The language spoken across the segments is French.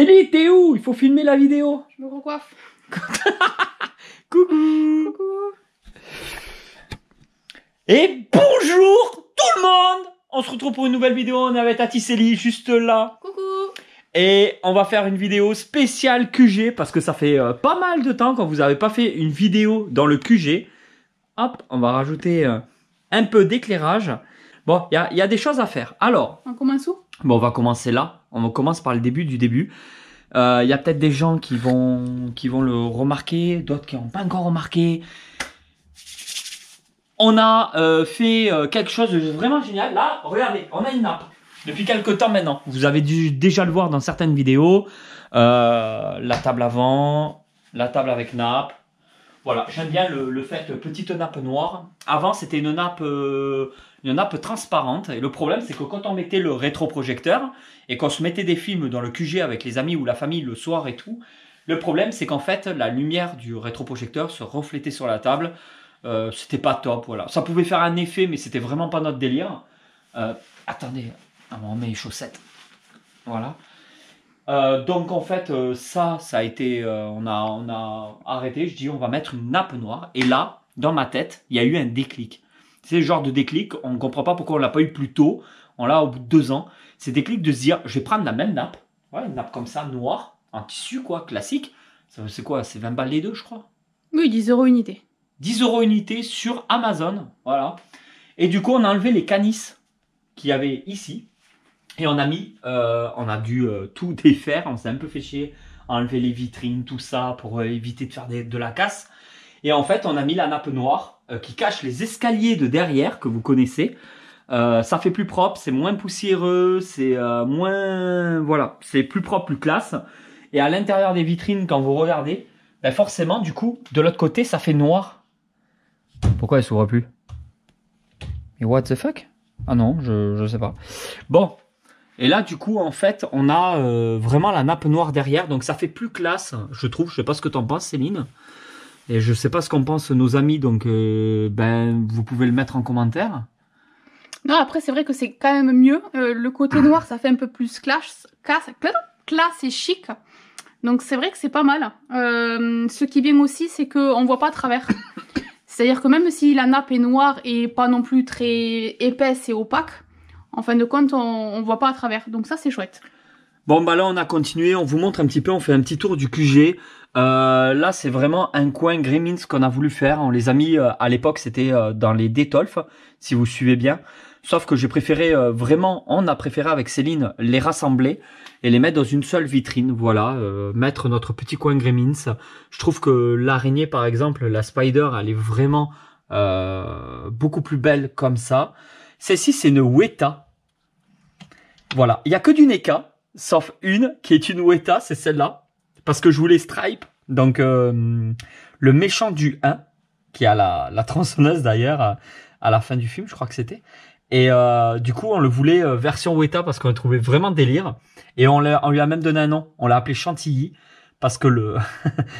Céline, t'es où? Il faut filmer la vidéo. Je me recoiffe. Coucou. Coucou. Et bonjour tout le monde. On se retrouve pour une nouvelle vidéo. On est avec Tati Céline juste là. Coucou. Et on va faire une vidéo spéciale QG parce que ça fait pas mal de temps qu'on vous avait pas fait une vidéo dans le QG. Hop, on va rajouter un peu d'éclairage. Bon, il y a des choses à faire. Alors, On commence où? bon, on va commencer là. On commence par le début du début. Il y a peut-être des gens qui vont le remarquer, d'autres qui n'ont pas encore remarqué. On a fait quelque chose de vraiment génial. Là, regardez, on a une nappe. Depuis quelques temps maintenant. Vous avez dû déjà le voir dans certaines vidéos. La table avant, la table avec nappe. Voilà, j'aime bien le fait petite nappe noire. Avant, c'était une nappe transparente. Et le problème, c'est que quand on mettait le rétroprojecteur et qu'on se mettait des films dans le QG avec les amis ou la famille le soir et tout, le problème, c'est qu'en fait, la lumière du rétroprojecteur se reflétait sur la table. C'était pas top, voilà. Ça pouvait faire un effet, mais c'était vraiment pas notre délire. Attendez, on met les chaussettes. Voilà. Donc en fait ça a été on a arrêté. Je dis on va mettre une nappe noire et là dans ma tête il y a eu un déclic. C'est le genre de déclic, on ne comprend pas pourquoi on l'a pas eu plus tôt. On l'a au bout de 2 ans. C'est déclic de se dire je vais prendre la même nappe, ouais, une nappe comme ça noire en tissu quoi, classique. C'est quoi, c'est 20 balles les deux je crois. Oui, 10 € unité. 10 € unité sur Amazon, voilà. Et du coup on a enlevé les canisses qu'il y avait ici. Et on a mis, on a dû tout défaire, on s'est un peu fait chier, enlever les vitrines, tout ça, pour éviter de faire de la casse. Et en fait, on a mis la nappe noire qui cache les escaliers de derrière, que vous connaissez. Ça fait plus propre, c'est moins poussiéreux, c'est moins... Voilà, c'est plus propre, plus classe. Et à l'intérieur des vitrines, quand vous regardez, ben forcément, du coup, de l'autre côté, ça fait noir. Pourquoi elle s'ouvre plus? Et what the fuck? Ah non, je sais pas. Bon. Et là, du coup, en fait, on a vraiment la nappe noire derrière. Donc, ça fait plus classe, je trouve. Je sais pas ce que t'en penses, Céline. Et je sais pas ce qu'en pensent nos amis. Donc, ben, vous pouvez le mettre en commentaire. Non, après, c'est vrai que c'est quand même mieux. Le côté noir, ça fait un peu plus classe et chic. Donc, c'est vrai que c'est pas mal. Ce qui est bien aussi, c'est qu'on voit pas à travers. C'est-à-dire que même si la nappe est noire et pas non plus très épaisse et opaque, en fin de compte, on voit pas à travers. Donc ça, c'est chouette. Bon, bah là, on a continué. On vous montre un petit peu. On fait un petit tour du QG. Là, c'est vraiment un coin Gremlins qu'on a voulu faire. On les a mis, à l'époque, c'était dans les Détolf, si vous suivez bien. Sauf que j'ai préféré on a préféré avec Céline les rassembler et les mettre dans une seule vitrine. Voilà, mettre notre petit coin Gremlins. Je trouve que l'araignée, par exemple, la Spider, elle est vraiment beaucoup plus belle comme ça. Celle-ci, c'est une Weta. Voilà, il n'y a que du NECA, sauf une qui est une Weta, c'est celle-là. Parce que je voulais Stripe, donc le méchant du 1, qui a la tronçonneuse d'ailleurs, à la fin du film, je crois que c'était. Et du coup, on le voulait version Weta parce qu'on le trouvait vraiment délire. Et on lui a même donné un nom, on l'a appelé Chantilly. Parce que le...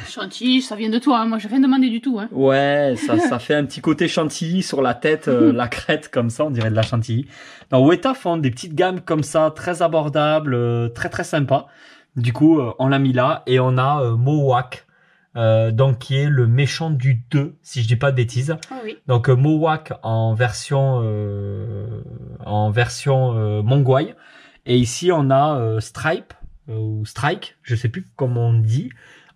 Chantilly, ça vient de toi, hein. Moi j'ai rien demandé du tout. Hein. Ouais, ça fait un petit côté chantilly sur la tête, la crête comme ça, on dirait de la chantilly. Donc Weta font des petites gammes comme ça, très abordables, très très sympa. Du coup, on l'a mis là et on a Mowak, donc qui est le méchant du 2, si je dis pas de bêtises. Ah oui. Donc Mowak en version mongouaille. Et ici on a Stripe. Ou Strike, je sais plus comment on dit,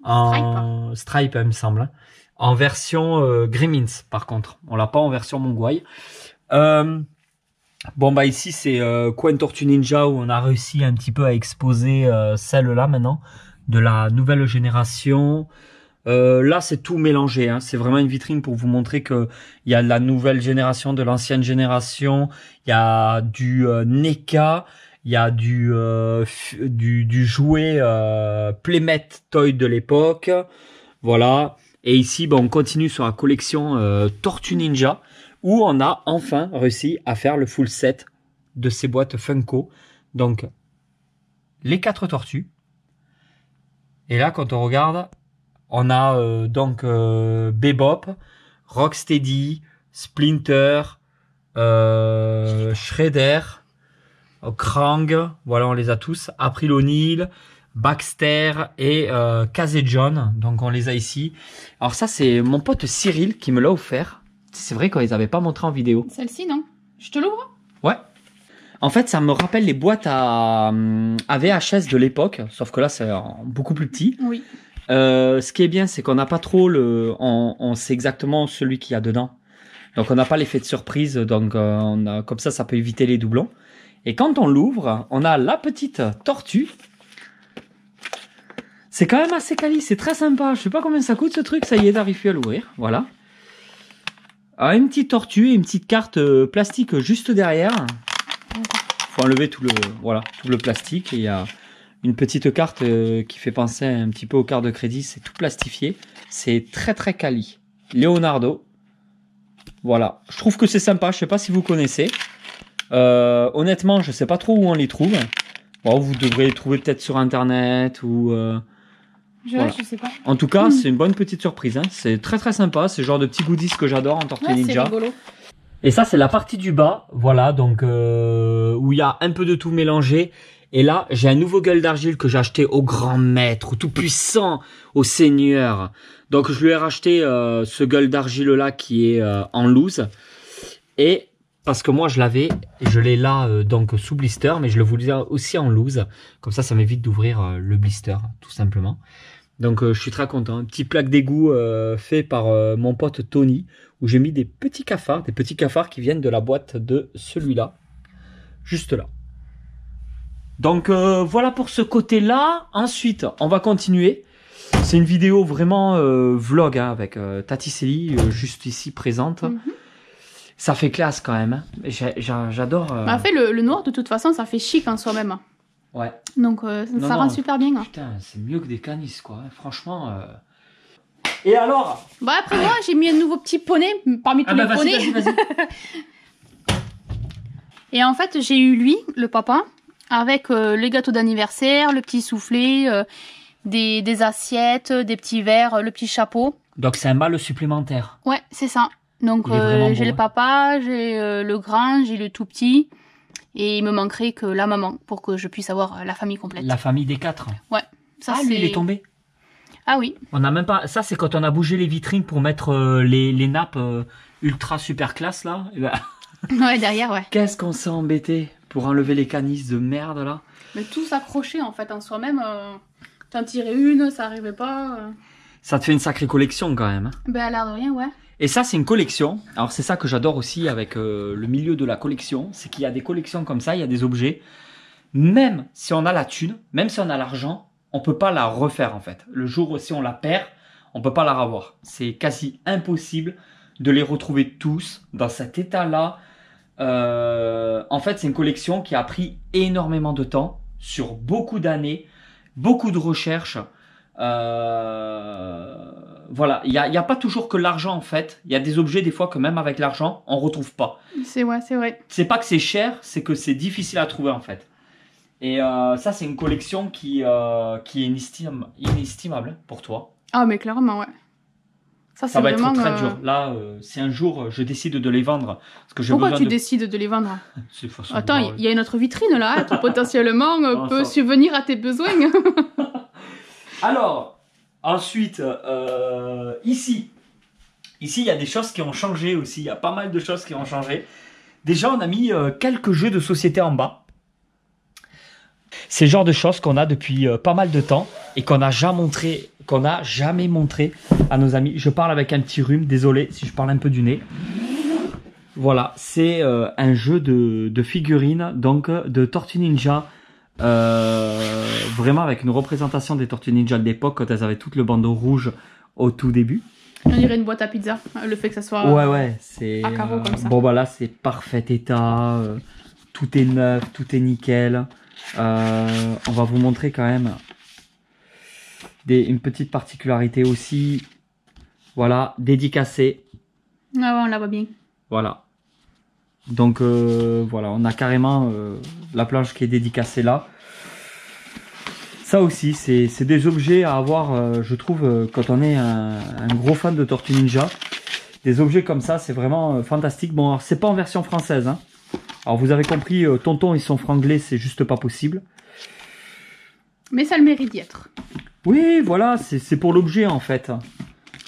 en Stripe, il me semble, hein. En version Gremlins par contre, on l'a pas en version mongouaille. Bon bah ici c'est Coin Tortue Ninja où on a réussi un petit peu à exposer celle-là maintenant de la nouvelle génération. Là c'est tout mélangé, hein. C'est vraiment une vitrine pour vous montrer que il y a la nouvelle génération, de l'ancienne génération, il y a du NECA. Il y a du jouet Playmet Toy de l'époque. Voilà. Et ici, on continue sur la collection Tortue Ninja, où on a enfin réussi à faire le full set de ces boîtes Funko. Donc, les 4 tortues. Et là, quand on regarde, on a Bebop, Rocksteady, Splinter, Shredder, Krang, voilà, on les a tous. April O'Neil, Baxter et Casey John. Donc on les a ici. Alors ça c'est mon pote Cyril qui me l'a offert. C'est vrai qu'on les avait pas montré en vidéo. Celle-ci, non? Je te l'ouvre? Ouais. En fait, ça me rappelle les boîtes à VHS de l'époque, sauf que là, c'est beaucoup plus petit. Oui. Ce qui est bien, c'est qu'on n'a pas trop on sait exactement celui qu'il y a dedans. Donc, on n'a pas l'effet de surprise. Donc, comme ça peut éviter les doublons. Et quand on l'ouvre, on a la petite tortue. C'est quand même assez quali, c'est très sympa. Je sais pas combien ça coûte ce truc. Ça y est, j'arrive à l'ouvrir. Voilà. Alors, une petite tortue et une petite carte plastique juste derrière. Faut enlever tout le plastique. Et il y a une petite carte qui fait penser un petit peu aux cartes de crédit. C'est tout plastifié. C'est très très quali. Leonardo. Voilà. Je trouve que c'est sympa. Je sais pas si vous connaissez. Honnêtement, je sais pas trop où on les trouve. Bon, vous devrez les trouver peut-être sur internet ou. Voilà. Je sais pas. En tout cas, c'est une bonne petite surprise. Hein. C'est très très sympa. C'est le genre de petits goodies que j'adore en Tortue Ninja. C'est rigolo. Et ça, c'est la partie du bas. Voilà, donc où il y a un peu de tout mélangé. Et là, j'ai un nouveau gueule d'argile que j'ai acheté au grand maître, au tout puissant, au seigneur. Donc, je lui ai racheté ce gueule d'argile là qui est en loose. Et parce que moi, je l'ai là donc sous blister, mais je le voulais aussi en loose. Comme ça m'évite d'ouvrir le blister, tout simplement. Donc je suis très content. Une petite plaque d'égout fait par mon pote Tony, où j'ai mis des petits cafards qui viennent de la boîte de celui-là, juste là. Donc voilà pour ce côté-là. Ensuite, on va continuer. C'est une vidéo vraiment vlog hein, avec Tati Célie juste ici présente. Ça fait classe quand même. Hein. J'adore. En fait, le noir de toute façon, ça fait chic en soi-même. Ouais. Donc ça rend super bien. Hein. Putain, c'est mieux que des canisses quoi. Franchement. Et alors? Bah après moi, j'ai mis un nouveau petit poney parmi tous les poneys. Vas-y. Et en fait, j'ai eu lui, le papa, avec les gâteaux d'anniversaire, le petit soufflet, des assiettes, des petits verres, le petit chapeau. Donc c'est un mâle supplémentaire. Ouais, c'est ça. Donc j'ai le papa, j'ai le grand, j'ai le tout petit. Et il me manquerait que la maman pour que je puisse avoir la famille complète. La famille des 4. Ouais. Ça, lui, il est tombé. Ah oui. On n'a même pas. Ça, c'est quand on a bougé les vitrines pour mettre les nappes ultra super classe là. Et ben... Ouais, derrière, ouais. Qu'est-ce qu'on s'est embêté pour enlever les canisses de merde là. Mais tout s'accrochait en fait en soi-même. T'en tirais une, ça arrivait pas. Ça te fait une sacrée collection quand même. Hein. Ben à l'air de rien, ouais. Et ça, c'est une collection. Alors, c'est ça que j'adore aussi avec le milieu de la collection. C'est qu'il y a des collections comme ça, il y a des objets. Même si on a la thune, même si on a l'argent, on peut pas la refaire en fait. Le jour où si on la perd, on peut pas la revoir. C'est quasi impossible de les retrouver tous dans cet état-là. En fait, c'est une collection qui a pris énormément de temps, sur beaucoup d'années, beaucoup de recherches. Voilà, il y a pas toujours que l'argent en fait. Il y a des objets des fois que même avec l'argent, on retrouve pas. C'est vrai. C'est pas que c'est cher, c'est que c'est difficile à trouver en fait. Et ça, c'est une collection qui est inestimable pour toi. Ah mais clairement, ouais. Ça va être très dur. Là, si un jour je décide de les vendre, parce que j'ai Pourquoi besoin tu décides de les vendre? Attends, il y a une autre vitrine là qui potentiellement peut subvenir à tes besoins. Alors, ensuite, ici, il y a des choses qui ont changé aussi. Il y a pas mal de choses qui ont changé. Déjà, on a mis quelques jeux de société en bas. C'est le genre de choses qu'on a depuis pas mal de temps et qu'on n'a jamais montré à nos amis. Je parle avec un petit rhume, désolé si je parle un peu du nez. Voilà, c'est un jeu de figurines, donc de Tortue Ninja. Vraiment avec une représentation des Tortues Ninja de l'époque quand elles avaient tout le bandeau rouge au tout début. On dirait une boîte à pizza, le fait que ça soit ouais, c'est à carreaux comme ça. Bon bah là c'est parfait état, tout est neuf, tout est nickel. On va vous montrer quand même une petite particularité aussi. Voilà, dédicacé. Ah ouais, on la voit bien. Voilà. Donc voilà, on a carrément la planche qui est dédicacée là. Ça aussi, c'est des objets à avoir, je trouve, quand on est un gros fan de Tortue Ninja. Des objets comme ça, c'est vraiment fantastique. Bon, alors c'est pas en version française. Hein. Alors vous avez compris, tonton et son franglais, c'est juste pas possible. Mais ça le mérite d'y être. Oui, voilà, c'est pour l'objet en fait.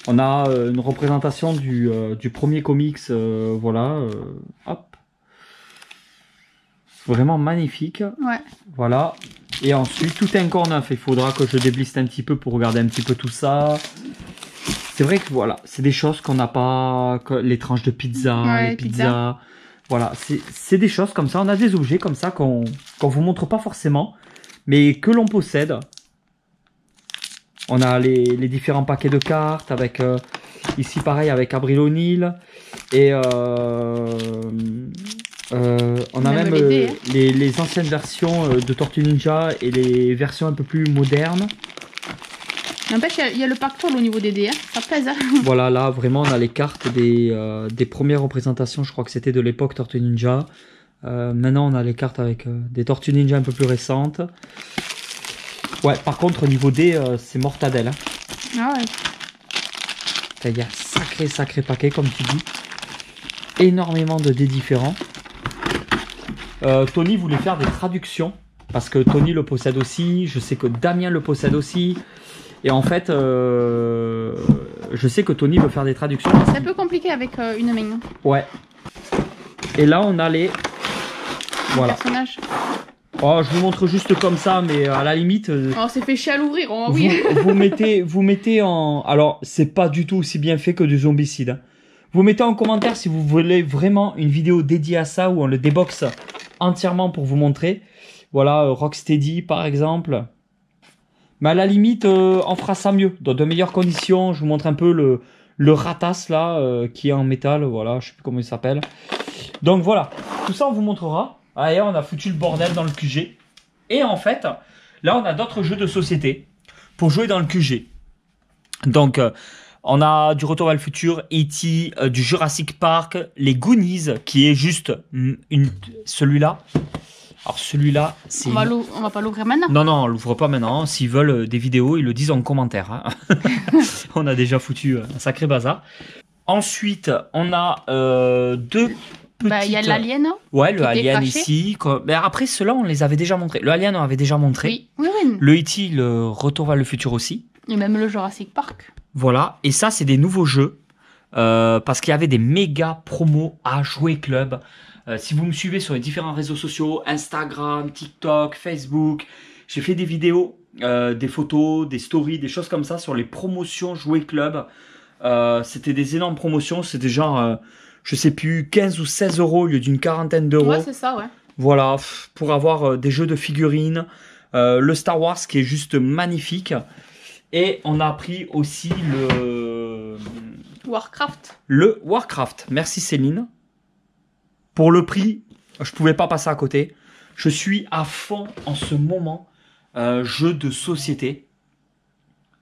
On a une représentation du premier comics, voilà, hop. Vraiment magnifique. Ouais. Voilà. Et ensuite, tout est encore neuf. Il faudra que je débliste un petit peu pour regarder un petit peu tout ça. C'est vrai que voilà, c'est des choses qu'on n'a pas, les tranches de pizza, Ouais, les pizzas. Voilà, c'est des choses comme ça. On a des objets comme ça qu'on vous montre pas forcément, mais que l'on possède. On a les différents paquets de cartes avec ici pareil avec Avril O'Neil et on a même les dés, hein. les anciennes versions de Tortue Ninja et les versions un peu plus modernes. N'empêche, il y a le pactole au niveau des dés, hein. Ça pèse. Hein. Voilà, là vraiment on a les cartes des premières représentations, je crois que c'était de l'époque Tortue Ninja. Maintenant on a les cartes avec des Tortues Ninja un peu plus récentes. Ouais, par contre, au niveau dés, c'est mortadelle. Hein. Ah ouais. Il y a sacré paquet, comme tu dis. Énormément de dés différents. Tony voulait faire des traductions. Parce que Tony le possède aussi. Je sais que Damien le possède aussi. Et en fait, je sais que Tony veut faire des traductions. C'est un peu compliqué avec une main. Ouais. Et là, on a les... Voilà. Personnages. Oh, je vous montre juste comme ça, mais à la limite... Oh, c'est fait chier à l'ouvrir, oh, oui. vous mettez en... Alors, c'est pas du tout aussi bien fait que du Zombicide. Hein. Vous mettez en commentaire si vous voulez vraiment une vidéo dédiée à ça, où on le déboxe entièrement pour vous montrer. Voilà, Rocksteady, par exemple. Mais à la limite, on fera ça mieux, dans de meilleures conditions. Je vous montre un peu le Ratas, là, qui est en métal. Voilà, je sais plus comment il s'appelle. Donc, voilà. Tout ça, on vous montrera. Allez, on a foutu le bordel dans le QG. Et en fait, là, on a d'autres jeux de société pour jouer dans le QG. Donc, on a du Retour vers le futur, E.T., du Jurassic Park, les Goonies, qui est juste celui-là. Alors, celui-là, c'est... On va pas l'ouvrir maintenant. Non, on l'ouvre pas maintenant. S'ils veulent des vidéos, ils le disent en commentaire. Hein. On a déjà foutu un sacré bazar. Ensuite, on a deux... Il y a l'Alien. Ouais, le Alien ici. Mais après, ceux-là, on les avait déjà montrés. Le Alien, on avait déjà montré. Oui. Le E.T., le Retour vers le futur aussi. Et même le Jurassic Park. Voilà. Et ça, c'est des nouveaux jeux. Parce qu'il y avait des méga promos à Jouer Club. Si vous me suivez sur les différents réseaux sociaux, Instagram, TikTok, Facebook, j'ai fait des vidéos, des photos, des stories, des choses comme ça sur les promotions Jouer Club. C'était des énormes promotions. C'était genre... je sais plus, 15 ou 16 euros au lieu d'une quarantaine d'euros. Ouais, c'est ça, ouais. Voilà, pour avoir des jeux de figurines, le Star Wars qui est juste magnifique. Et on a pris aussi le Warcraft. Merci Céline. Pour le prix, je pouvais pas passer à côté. Je suis à fond en ce moment, jeu de société.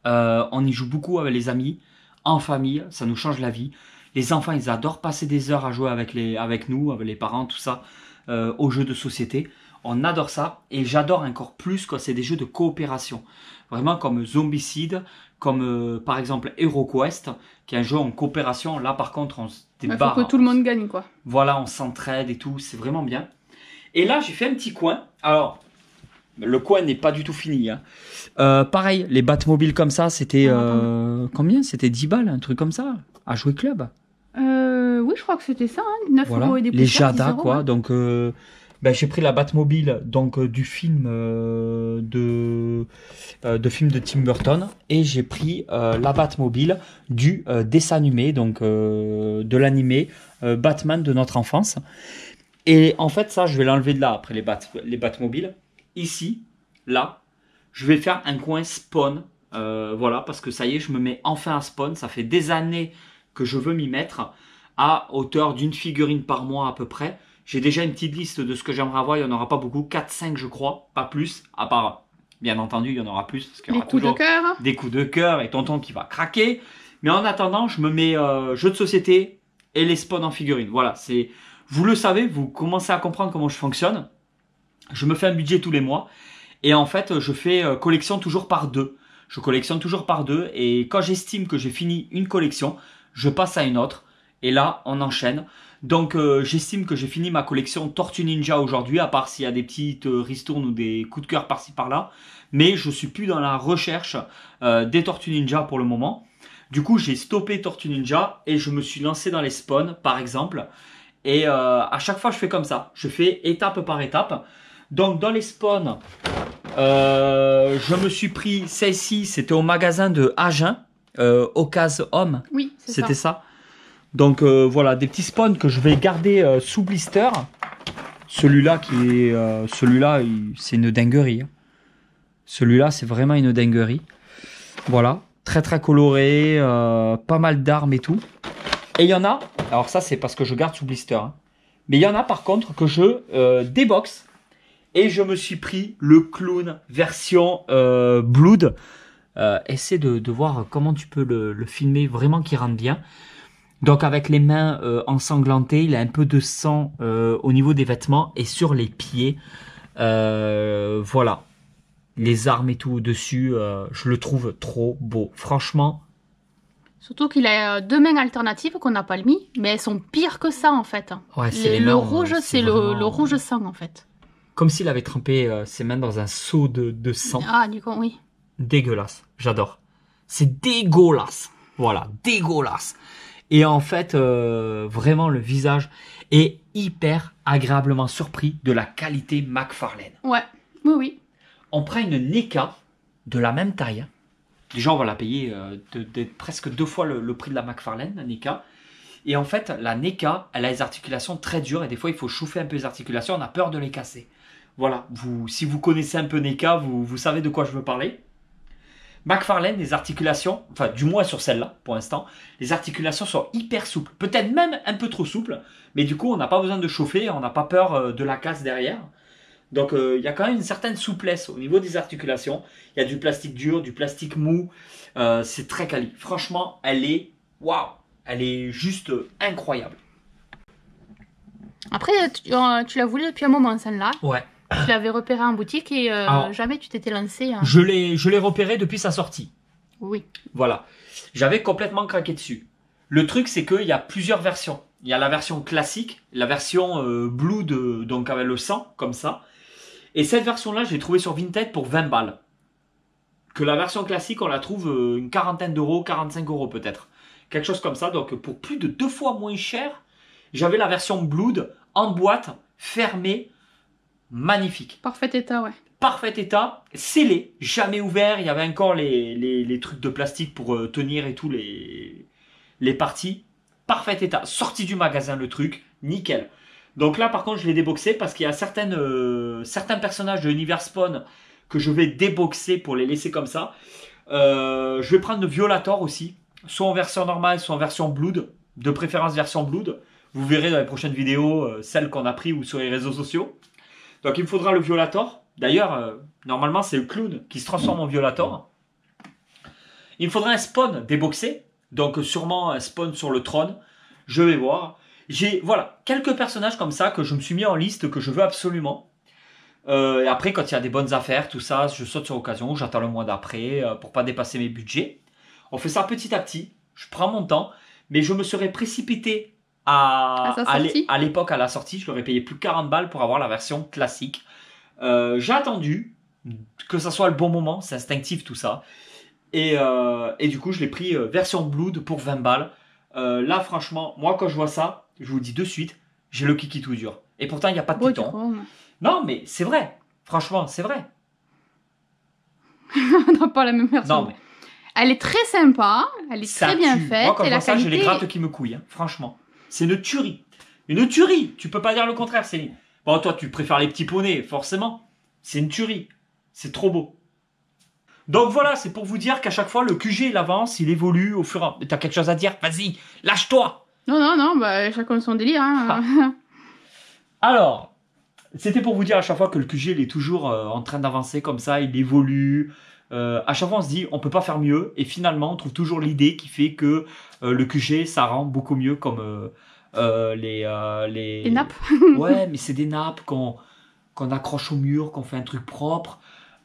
On y joue beaucoup avec les amis, en famille, ça nous change la vie. Les enfants, ils adorent passer des heures à jouer avec nous, avec les parents, tout ça, aux jeux de société. On adore ça. Et j'adore encore plus quand c'est des jeux de coopération. Vraiment comme Zombicide, comme par exemple HeroQuest, qui est un jeu en coopération. Là, par contre, on se débarre. Il faut que tout le monde gagne, quoi. Voilà, on s'entraide et tout. C'est vraiment bien. Et là, j'ai fait un petit coin. Alors, le coin n'est pas du tout fini. Hein. Pareil, les Batmobiles comme ça, c'était... combien? C'était 10 balles, un truc comme ça, à Jouer Club. Oui, je crois que c'était ça, hein, 9 voilà. euros et des les Jada, euros, quoi. Ouais. Donc, j'ai pris la Batmobile donc, du film de film de Tim Burton. Et j'ai pris la Batmobile du dessin animé, donc de l'animé Batman de notre enfance. Et en fait, ça, je vais l'enlever de là après les Batmobiles. Ici, là, je vais faire un coin Spawn. Voilà, parce que ça y est, je me mets enfin à Spawn. Ça fait des années que je veux m'y mettre à hauteur d'une figurine par mois à peu près. J'ai déjà une petite liste de ce que j'aimerais avoir. Il n'y en aura pas beaucoup. 4-5 je crois, pas plus. À part, bien entendu, il y en aura plus. Parce qu'il y aura toujours des coups de cœur et tonton qui va craquer. Mais en attendant, je me mets jeux de société et les spawns en figurine. Voilà, vous le savez, vous commencez à comprendre comment je fonctionne. Je me fais un budget tous les mois. Et en fait, je fais collection toujours par deux. Je collectionne toujours par deux. Et quand j'estime que j'ai fini une collection, je passe à une autre. Et là, on enchaîne. Donc, j'estime que j'ai fini ma collection Tortue Ninja aujourd'hui, à part s'il y a des petites ristournes ou des coups de cœur par-ci par-là. Mais je suis plus dans la recherche des Tortues Ninja pour le moment. Du coup, j'ai stoppé Tortue Ninja et je me suis lancé dans les spawns, par exemple. Et à chaque fois, je fais comme ça. Je fais étape par étape. Donc, dans les spawns, je me suis pris celle-ci. C'était au magasin de Agen, Ocase Homme. Oui, c'est ça. C'était ça. Donc, voilà, des petits spawns que je vais garder sous blister. Celui-là, c'est une dinguerie. Hein. Celui-là, c'est vraiment une dinguerie. Voilà. Très très coloré, pas mal d'armes et tout. Et il y en a, alors ça c'est parce que je garde sous blister, hein. Mais il y en a par contre que je déboxe. Et je me suis pris le clown version Blood. Essaie de voir comment tu peux le filmer vraiment qu'il rentre bien. Donc avec les mains ensanglantées, il a un peu de sang au niveau des vêtements et sur les pieds. Voilà. Les armes et tout dessus, je le trouve trop beau. Franchement. Surtout qu'il a deux mains alternatives qu'on n'a pas mis, mais elles sont pires que ça en fait. Ouais, le rouge, c'est vraiment... le rouge sang en fait. Comme s'il avait trempé ses mains dans un seau de sang. Ah, du coup, oui. Dégueulasse, j'adore. C'est dégueulasse. Voilà, dégueulasse. Et en fait, vraiment le visage est hyper agréablement surpris de la qualité McFarlane. Ouais, oui, oui. On prend une NECA de la même taille. Déjà, on va la payer presque 2 fois le prix de la McFarlane, la NECA. Et en fait, la NECA, elle a les articulations très dures et des fois, il faut chauffer un peu les articulations. On a peur de les casser. Voilà, si vous connaissez un peu NECA, vous savez de quoi je veux parler. McFarlane, les articulations, enfin du moins sur celle-là, pour l'instant, les articulations sont hyper souples. Peut-être même un peu trop souples, mais du coup, on n'a pas besoin de chauffer, on n'a pas peur de la casse derrière. Donc, il y a quand même une certaine souplesse au niveau des articulations. Il y a du plastique dur, du plastique mou. C'est très quali. Franchement, elle est waouh, elle est juste incroyable. Après, tu l'as voulu depuis un moment, celle-là. Ouais. Tu l'avais repéré en boutique et alors, jamais tu t'étais lancé. Hein. Je l'ai repéré depuis sa sortie. Oui. Voilà. J'avais complètement craqué dessus. Le truc, c'est qu'il y a plusieurs versions. Il y a la version classique, la version Blood, donc avec le sang, comme ça. Et cette version-là, je l'ai trouvée sur Vinted pour 20 balles. Que la version classique, on la trouve une quarantaine d'euros, 45 € peut-être. Quelque chose comme ça. Donc pour plus de 2 fois moins cher, j'avais la version Blood en boîte, fermée, magnifique. Parfait état, ouais. Parfait état, scellé, jamais ouvert. Il y avait encore les trucs de plastique pour tenir et tout, les parties. Parfait état, sorti du magasin le truc, nickel. Donc là, par contre, je l'ai déboxé parce qu'il y a certains personnages de l'univers Spawn que je vais déboxer pour les laisser comme ça. Je vais prendre le Violator aussi, soit en version normale, soit en version Blood, de préférence version Blood. Vous verrez dans les prochaines vidéos, celles qu'on a prises ou sur les réseaux sociaux. Donc il me faudra le Violator. D'ailleurs, normalement, c'est le clown qui se transforme en Violator. Il me faudra un Spawn déboxé, donc sûrement un Spawn sur le trône. Je vais voir. J'ai voilà quelques personnages comme ça que je me suis mis en liste que je veux absolument. Et après, quand il y a des bonnes affaires, tout ça, je saute sur occasion. J'attends le mois d'après pour pas dépasser mes budgets. On fait ça petit à petit. Je prends mon temps, mais je me serais précipité à l'époque à la sortie. Je l'aurais payé plus de 40 balles pour avoir la version classique. J'ai attendu que ça soit le bon moment. C'est instinctif tout ça. Et du coup, je l'ai pris version Blood pour 20 balles. Là, franchement, moi, quand je vois ça, je vous dis de suite, j'ai le kiki tout dur. Et pourtant, il n'y a pas de téton. Non, mais c'est vrai. Franchement, c'est vrai. On n'a pas la même version. Non, mais... Elle est très sympa. Elle est très bien faite. Moi, quand je vois ça, qualité... j'ai les grattes qui me couillent. Hein. Franchement. C'est une tuerie. Une tuerie. Tu peux pas dire le contraire, Céline. Bon, toi, tu préfères les petits poneys, forcément. C'est une tuerie. C'est trop beau. Donc voilà, c'est pour vous dire qu'à chaque fois, le QG, il avance, il évolue au fur et à mesure. T'as quelque chose à dire? Vas-y, lâche-toi. Non, bah, chacun son délire. Hein. Ah. Alors, c'était pour vous dire à chaque fois que le QG, il est toujours en train d'avancer comme ça, il évolue. À chaque fois, on se dit, on peut pas faire mieux. Et finalement, on trouve toujours l'idée qui fait que le QG, ça rend beaucoup mieux comme les nappes. Ouais, mais c'est des nappes qu'on accroche au mur, qu'on fait un truc propre.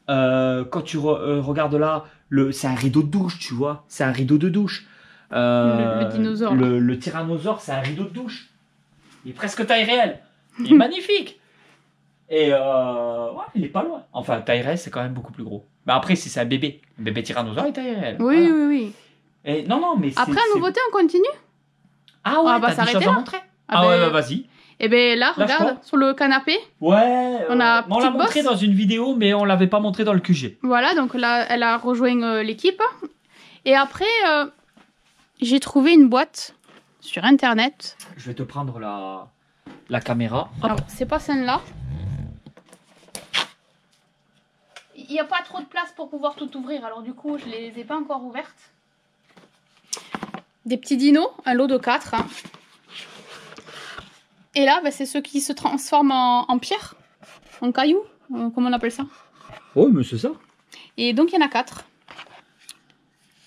Quand tu regardes là, c'est un rideau de douche, tu vois. C'est un rideau de douche. Le dinosaure. Le tyrannosaure, c'est un rideau de douche. Il est presque taille réelle. Il est magnifique. Et ouais, il est pas loin. Enfin, taille réelle, c'est quand même beaucoup plus gros. Mais après, si c'est un bébé tyrannosaure est taille réelle. Oui, Voilà. oui, oui. Et non, mais Après, à nouveauté, on continue. Ah ouais, On va t'as des s'arrêter choses à là. montrer. Ah Ah ouais, ben- bah vas-y. Et bien là, Lâche regarde, pas. sur le canapé. Ouais, On a on l'a petite montré bosse. dans une vidéo, mais on l'avait pas montré dans le QG. Voilà, donc là, elle a rejoint l'équipe. Et après, j'ai trouvé une boîte sur Internet. Je vais te prendre la caméra. Hop. Alors, c'est pas celle-là. Il n'y a pas trop de place pour pouvoir tout ouvrir, alors du coup, je les ai pas encore ouvertes. Des petits dinos, un lot de 4. Et là, c'est ceux qui se transforment en pierre, en caillou, comment on appelle ça. Oh, mais c'est ça. Et donc, il y en a 4.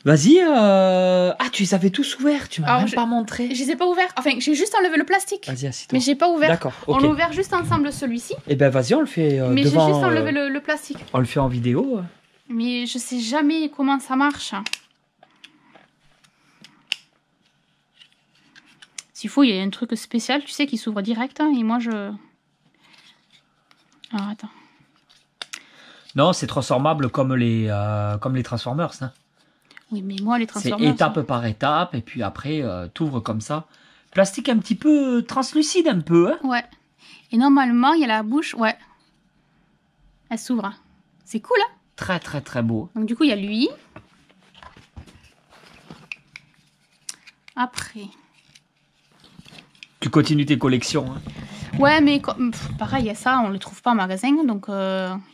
Vas-y. Ah, tu les avais tous ouverts. Tu m'as Alors, même pas montré. Je les ai pas ouverts. Enfin, j'ai juste enlevé le plastique. Vas-y, assis-toi. Mais j'ai pas ouvert. D'accord, ok. On l'a ouvert juste ensemble celui-ci. Eh ben vas-y, on le fait Mais j'ai devant. juste enlevé le plastique. On le fait en vidéo. Mais je sais jamais comment ça marche. S'il faut, il y a un truc spécial, tu sais, qui s'ouvre direct. Et moi, je... Alors, attends. Non, c'est transformable comme les Transformers. Hein. Oui, mais moi, les C'est Transformers... étape par étape, et puis après, t'ouvres comme ça. Plastique un petit peu translucide, un peu. Hein. Ouais. Et normalement, il y a la bouche... Ouais. Elle s'ouvre. C'est cool, hein? Très, très, très beau. Donc, du coup, il y a lui. Après... Tu continues tes collections. Hein. Ouais, mais pareil, ça, on ne les trouve pas en magasin. Donc,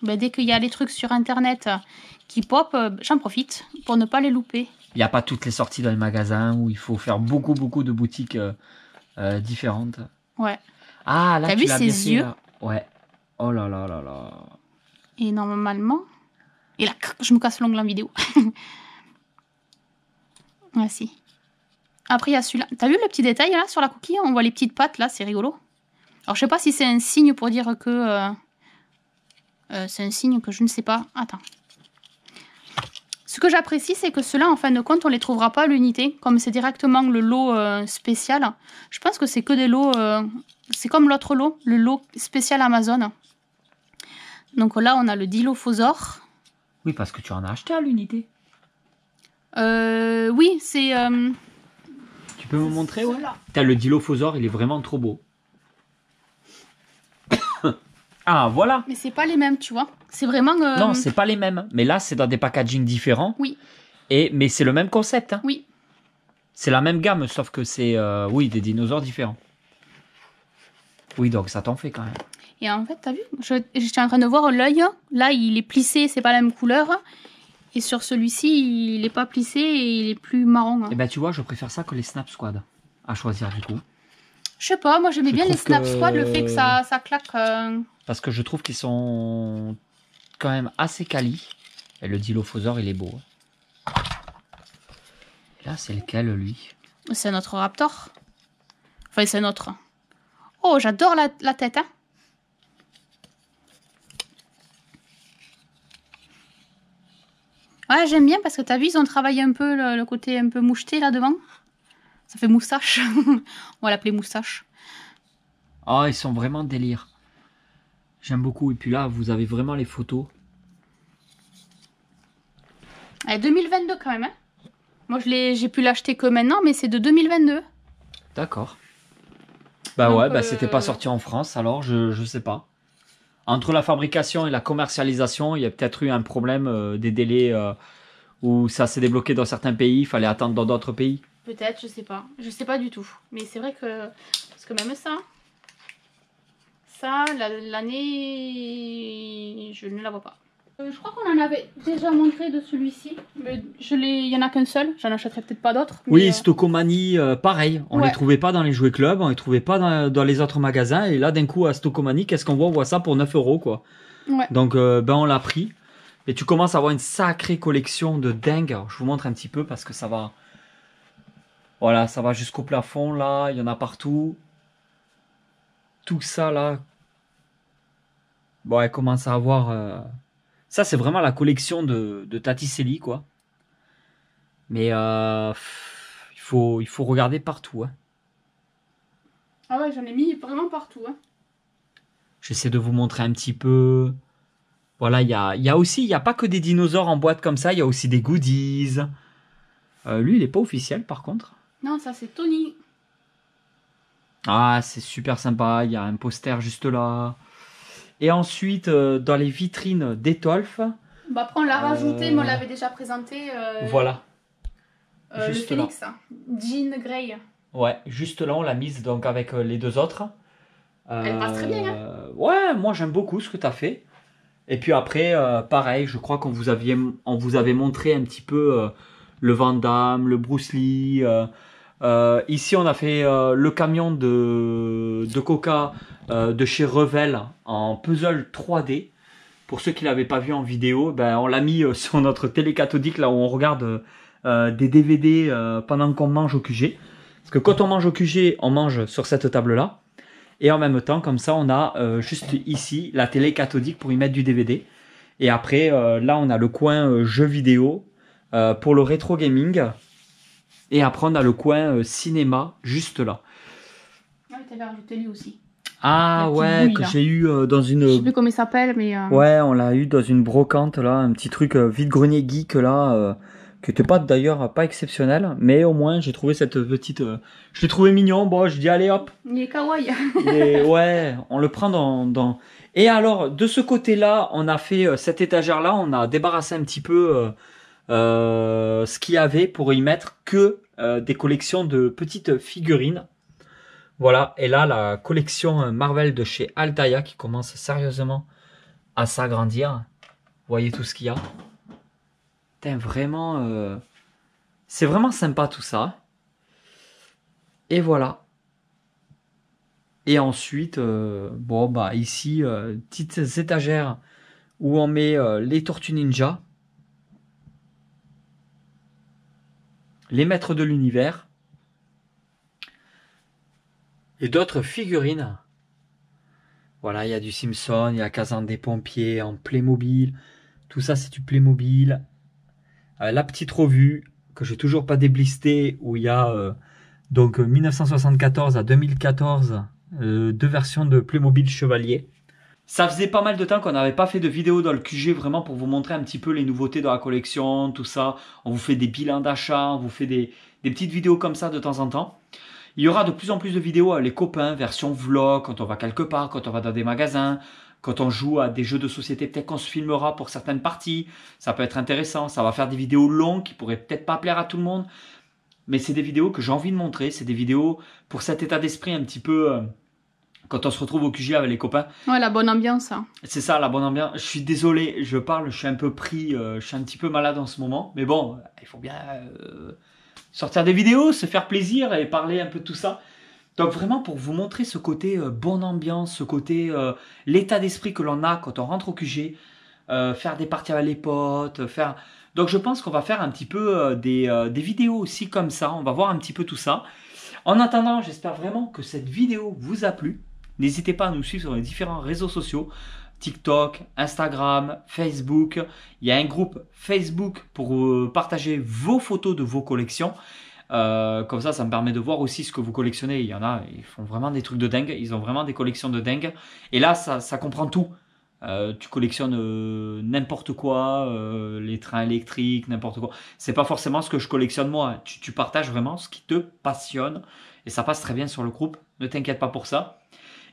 dès qu'il y a les trucs sur Internet qui pop, j'en profite pour ne pas les louper. Il n'y a pas toutes les sorties dans les magasins où il faut faire beaucoup, beaucoup de boutiques différentes. Ouais. Ah, là, T'as tu vu l'as ses bien fait, yeux? là. Ouais. Oh là là là là. Et normalement... Et là, je me casse l'ongle en vidéo. Ah, si. Après, il y a celui-là. T'as vu le petit détail, là, sur la coquille? On voit les petites pattes, là, c'est rigolo. Alors, je sais pas si c'est un signe pour dire que... c'est un signe que je ne sais pas. Attends. Ce que j'apprécie, c'est que ceux-là, en fin de compte, on les trouvera pas à l'unité. Comme c'est directement le lot spécial. Je pense que c'est que des lots... c'est comme l'autre lot, le lot spécial Amazon. Donc là, on a le Dilophosaure. Oui, parce que tu en as acheté à l'unité. Oui, c'est... Tu peux me montrer, ouais? Celui-là. T'as le Dilophosaure, il est vraiment trop beau. Ah, voilà. Mais c'est pas les mêmes, tu vois. C'est vraiment... Non, c'est pas les mêmes. Mais là, c'est dans des packaging différents. Oui, Mais c'est le même concept. Hein. oui. C'est la même gamme, sauf que c'est oui, des dinosaures différents. Oui, donc ça t'en fait quand même. Et en fait, t'as vu? J'étais en train de voir l'œil. Là, il est plissé, c'est pas la même couleur. Et sur celui-ci, il est pas plissé et il est plus marron. Eh ben, tu vois, je préfère ça que les Snap Squad à choisir du coup. Je sais pas, moi j'aimais Je bien les trouve Snap que- Squad, le fait que ça claque. Parce que je trouve qu'ils sont quand même assez quali. Et le Dilophosaure, il est beau. Et là, c'est lequel, lui? C'est un autre Raptor. Enfin, c'est un autre. Oh, j'adore la tête, hein. Ouais, j'aime bien parce que t'as vu, ils ont travaillé un peu le côté un peu moucheté là devant. Ça fait moustache. On va l'appeler moustache. Ah, ils sont vraiment délire. J'aime beaucoup. Et puis là, vous avez vraiment les photos. Elle est 2022 quand même, hein. Moi, j'ai pu l'acheter que maintenant, mais c'est de 2022. D'accord. Bah Donc, ouais, bah c'était pas sorti en France, alors je sais pas. Entre la fabrication et la commercialisation, il y a peut-être eu un problème des délais où ça s'est débloqué dans certains pays, il fallait attendre dans d'autres pays. Peut-être, je sais pas. Je sais pas du tout. Mais c'est vrai que... Parce que même ça... Ça, l'année... Je ne la vois pas. Je crois qu'on en avait déjà montré de celui-ci. Mais il y en a qu'un seul. J'en achèterai peut-être pas d'autres. Oui, mais, Stocomanie, pareil. On Ouais. les trouvait pas dans les jouets clubs, on les trouvait pas dans les autres magasins. Et là, d'un coup, à Stocomanie, qu'est-ce qu'on voit? On voit ça pour 9 €, quoi. Ouais. Donc, ben, on l'a pris. Et tu commences à avoir une sacrée collection de dingue. Alors, je vous montre un petit peu parce que ça va... Voilà, ça va jusqu'au plafond, là. Il y en a partout. Tout ça, là. Bon, elle commence à avoir... Ça, c'est vraiment la collection de Taticelli, quoi. Mais il faut regarder partout. Hein. Ah ouais, j'en ai mis vraiment partout. Hein. J'essaie de vous montrer un petit peu. Voilà, il y a aussi, il n'y a pas que des dinosaures en boîte comme ça, il y a aussi des goodies. Lui, il n'est pas officiel par contre. Non, ça c'est Tony. Ah, c'est super sympa, il y a un poster juste là. Et ensuite, dans les vitrines d'Etolf. Bah après on l'a rajouté, mais on l'avait déjà présenté. Voilà. Le Phoenix, Jean Grey. Ouais, juste là, on l'a mise donc avec les deux autres. Elle passe très bien. Hein. Ouais, moi j'aime beaucoup ce que tu as fait. Et puis après, pareil, je crois qu'on vous avait montré un petit peu le Van Damme, le Bruce Lee. Ici, on a fait le camion de Coca de chez Revel en puzzle 3D. Pour ceux qui ne l'avaient pas vu en vidéo, ben, on l'a mis sur notre télé cathodique, là où on regarde des DVD pendant qu'on mange au QG. Parce que quand on mange au QG, on mange sur cette table-là. Et en même temps, comme ça, on a juste ici la télé cathodique pour y mettre du DVD. Et après, là, on a le coin jeux vidéo pour le rétro gaming. Et après, on a le coin cinéma juste là. Ouais, tu avais rajouté lui aussi. Ah ouais, bouille, que là. j'ai eu dans une... Je sais plus comment il s'appelle, mais... Ouais, on l'a eu dans une brocante là, un petit truc vide-grenier geek là, qui était pas d'ailleurs pas exceptionnel, mais au moins j'ai trouvé cette petite... je l'ai trouvé mignon, bon, je dis allez hop. Il est kawaii. Et ouais, on le prend dans... Et alors, de ce côté-là, on a fait cette étagère-là, on a débarrassé un petit peu ce qu'il y avait pour y mettre que des collections de petites figurines. Voilà, et là, la collection Marvel de chez Altaïa qui commence sérieusement à s'agrandir. Vous voyez tout ce qu'il y a. Putain, vraiment... c'est vraiment sympa tout ça. Et voilà. Et ensuite, bon, bah ici, petites étagères où on met les Tortues Ninja. Les Maîtres de l'Univers. Et d'autres figurines. Voilà, il y a du Simpson, il y a Kazan des pompiers en Playmobil. Tout ça, c'est du Playmobil. La petite revue que j'ai toujours pas déblisté où il y a donc 1974 à 2014 deux versions de Playmobil Chevalier. Ça faisait pas mal de temps qu'on n'avait pas fait de vidéo dans le QG vraiment pour vous montrer un petit peu les nouveautés de la collection, tout ça. On vous fait des bilans d'achat, on vous fait des petites vidéos comme ça de temps en temps. Il y aura de plus en plus de vidéos avec les copains, version vlog, quand on va quelque part, quand on va dans des magasins, quand on joue à des jeux de société, peut-être qu'on se filmera pour certaines parties. Ça peut être intéressant, ça va faire des vidéos longues qui pourraient peut-être pas plaire à tout le monde. Mais c'est des vidéos que j'ai envie de montrer, c'est des vidéos pour cet état d'esprit un petit peu... quand on se retrouve au QG avec les copains. Ouais, la bonne ambiance. Hein. C'est ça, la bonne ambiance. Je suis désolé, je parle, je suis un peu pris, je suis un petit peu malade en ce moment. Mais bon, il faut bien... sortir des vidéos, se faire plaisir et parler un peu de tout ça. Donc vraiment pour vous montrer ce côté bonne ambiance, ce côté l'état d'esprit que l'on a quand on rentre au QG, faire des parties avec les potes, faire... Donc je pense qu'on va faire un petit peu des vidéos aussi comme ça, on va voir un petit peu tout ça. En attendant, j'espère vraiment que cette vidéo vous a plu. N'hésitez pas à nous suivre sur les différents réseaux sociaux. TikTok, Instagram, Facebook. Il y a un groupe Facebook pour partager vos photos de vos collections. Comme ça, ça me permet de voir aussi ce que vous collectionnez. Il y en a, ils font vraiment des trucs de dingue. Ils ont vraiment des collections de dingue. Et là, ça comprend tout. Tu collectionnes n'importe quoi, les trains électriques, n'importe quoi. C'est pas forcément ce que je collectionne moi. Tu partages vraiment ce qui te passionne. Et ça passe très bien sur le groupe. Ne t'inquiète pas pour ça.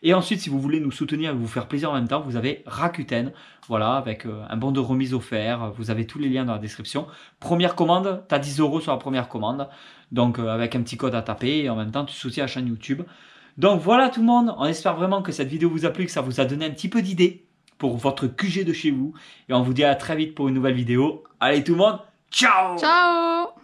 Et ensuite, si vous voulez nous soutenir et vous faire plaisir en même temps, vous avez Rakuten, voilà, avec un bon de remise offert. Vous avez tous les liens dans la description. Première commande, tu as 10 € sur la première commande. Donc, avec un petit code à taper et en même temps, tu soutiens la chaîne YouTube. Donc, voilà tout le monde. On espère vraiment que cette vidéo vous a plu, que ça vous a donné un petit peu d'idées pour votre QG de chez vous. Et on vous dit à très vite pour une nouvelle vidéo. Allez tout le monde, ciao! Ciao!